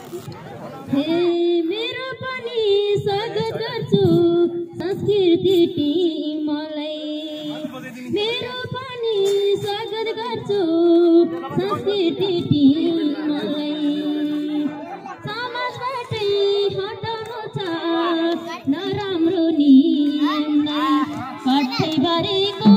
हे मेरो पनि स्वागत गर्छु संस्कृति टिमलाई मेरो पनि स्वागत गर्छु संस्कृति टिमलाई समाजबाटै हटाउनु छ नराम्रो नियमलाई कठैबारीको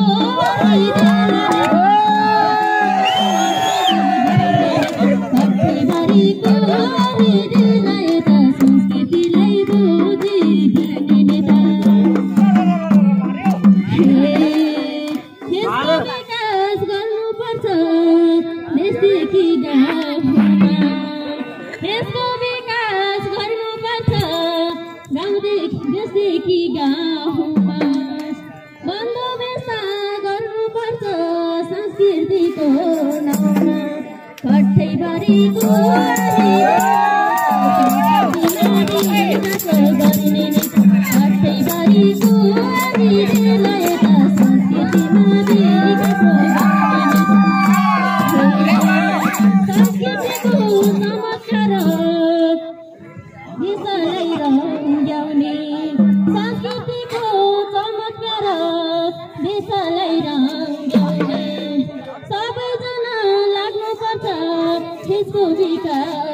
सबैजना लाग्नु पर्छ त्यसको विकास